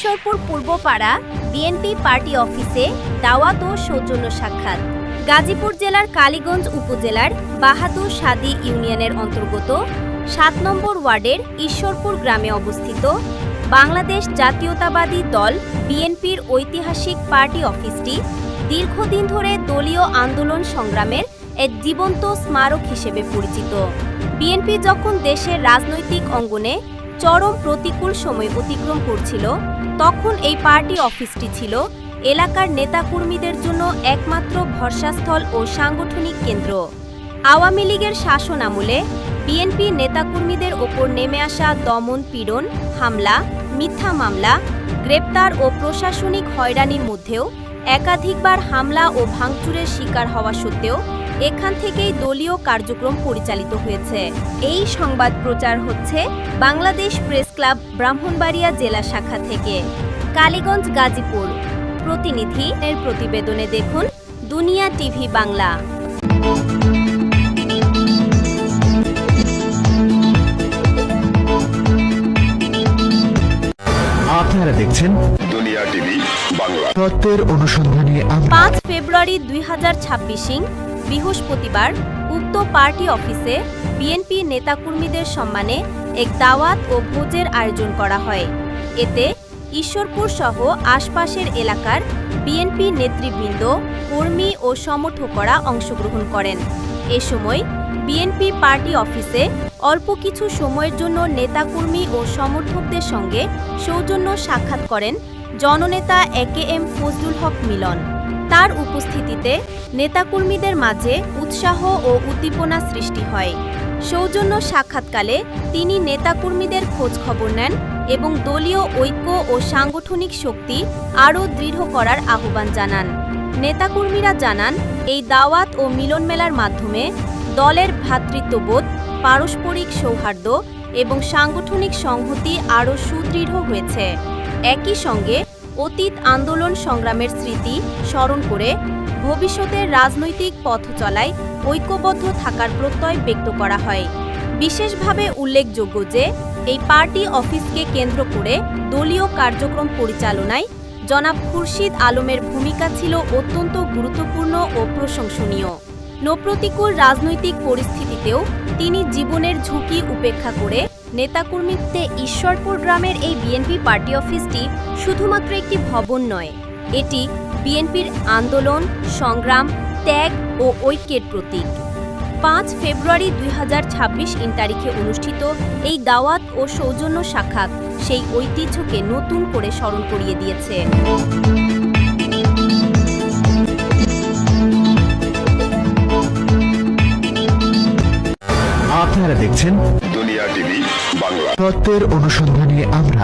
Ishwarpur Purbapara BNP party অফিসে দাওয়াত ও সৌজন্য সাক্ষাৎ। গাজীপুর জেলার কালীগঞ্জ উপজেলার বাহাদুর সাদি ইউনিয়নের অন্তর্গত ৭ নম্বর ওয়ার্ডের ঈশ্বরপুর গ্রামে অবস্থিত বাংলাদেশ জাতীয়তাবাদী দল বিএনপির ঐতিহাসিক পার্টি অফিসটি দীর্ঘদিন ধরে দলীয় আন্দোলন সংগ্রামের এক জীবন্ত স্মারক হিসেবে পরিচিত। বিএনপি যখন দেশের রাজনৈতিক অঙ্গনে চরম প্রতিকূল সময় অতিক্রম করছিল, তখন এই পার্টি অফিসটি ছিল এলাকার নেতাকর্মীদের জন্য একমাত্র ভরসাস্থল ও সাংগঠনিক কেন্দ্র। আওয়ামী লীগের শাসন আমলে বিএনপি নেতাকর্মীদের ওপর নেমে আসা দমন পীড়ন, হামলা, মিথ্যা মামলা, গ্রেপ্তার ও প্রশাসনিক হয়রানির মধ্যেও একাধিকবার হামলা ও ভাঙচুরের শিকার হওয়া সত্ত্বেও এখান থেকেই দলীয় কার্যক্রম পরিচালিত হয়েছে। এই সংবাদ প্রচার হচ্ছে বাংলাদেশ প্রেস ক্লাব ব্রাহ্মণবাড়িয়া জেলা শাখা থেকে। কালীগঞ্জ, গাজীপুর। প্রতিনিধি এর প্রতিবেদনে দেখুন দুনিয়া টিভি বাংলা। আপনারা দেখছেন দুনিয়া টিভি বাংলা। তথ্যের অনুসন্ধানে ৫ ফেব্রুয়ারি ২০২৬ বৃহস্পতিবার উক্ত পার্টি অফিসে বিএনপি নেতাকর্মীদের সম্মানে এক দাওয়াত ও ভোজের আয়োজন করা হয়। এতে ঈশ্বরপুর সহ আশপাশের এলাকার বিএনপি নেতৃবৃন্দ, কর্মী ও সমর্থকরা অংশগ্রহণ করেন। এ সময় বিএনপি পার্টি অফিসে অল্প কিছু সময়ের জন্য নেতাকর্মী ও সমর্থকদের সঙ্গে সৌজন্য সাক্ষাৎ করেন জননেতা AKM ফজলুল হক মিলন। তার উপস্থিতিতে নেতাকর্মীদের মাঝে উৎসাহ ও উদ্দীপনা সৃষ্টি হয়। সৌজন্য সাক্ষাৎকালে তিনি নেতাকর্মীদের খোঁজ খবর নেন এবং দলীয় ঐক্য ও সাংগঠনিক শক্তি আরও দৃঢ় করার আহ্বান জানান। নেতাকর্মীরা জানান, এই দাওয়াত ও মিলন মেলার মাধ্যমে দলের ভ্রাতৃত্ববোধ, পারস্পরিক সৌহার্দ্য এবং সাংগঠনিক সংহতি আরও সুদৃঢ় হয়েছে। একই সঙ্গে অতীত আন্দোলন সংগ্রামের স্মৃতি স্মরণ করে ভবিষ্যতের রাজনৈতিক পথ চলায় ঐক্যবদ্ধ থাকার প্রত্যয় ব্যক্ত করা হয়। বিশেষভাবে উল্লেখযোগ্য যে এই পার্টি অফিসকে কেন্দ্র করে দলীয় কার্যক্রম পরিচালনায় জনাব খুরশিদ আলমের ভূমিকা ছিল অত্যন্ত গুরুত্বপূর্ণ ও প্রশংসনীয়। নপ্রতিকূল রাজনৈতিক পরিস্থিতিতেও তিনি জীবনের ঝুঁকি উপেক্ষা করে নেতাকর্মীতে ঈশ্বরপুর গ্রামের এই বিএনপি পার্টি অফিসটি শুধুমাত্র একটি ভবন নয়, এটি বিএনপির আন্দোলন, সংগ্রাম, ত্যাগ ও ঐক্যের প্রতীক। ৫ ফেব্রুয়ারি ২০২৬ তারিখে অনুষ্ঠিত এই দাওয়াত ও সৌজন্য সাক্ষাৎ সেই ঐতিহ্যকে নতুন করে স্মরণ করিয়ে দিয়েছে। আপনারা দেখছেন দুনিয়া টিভি বাংলা। তথ্যের অনুসন্ধানে আমরা।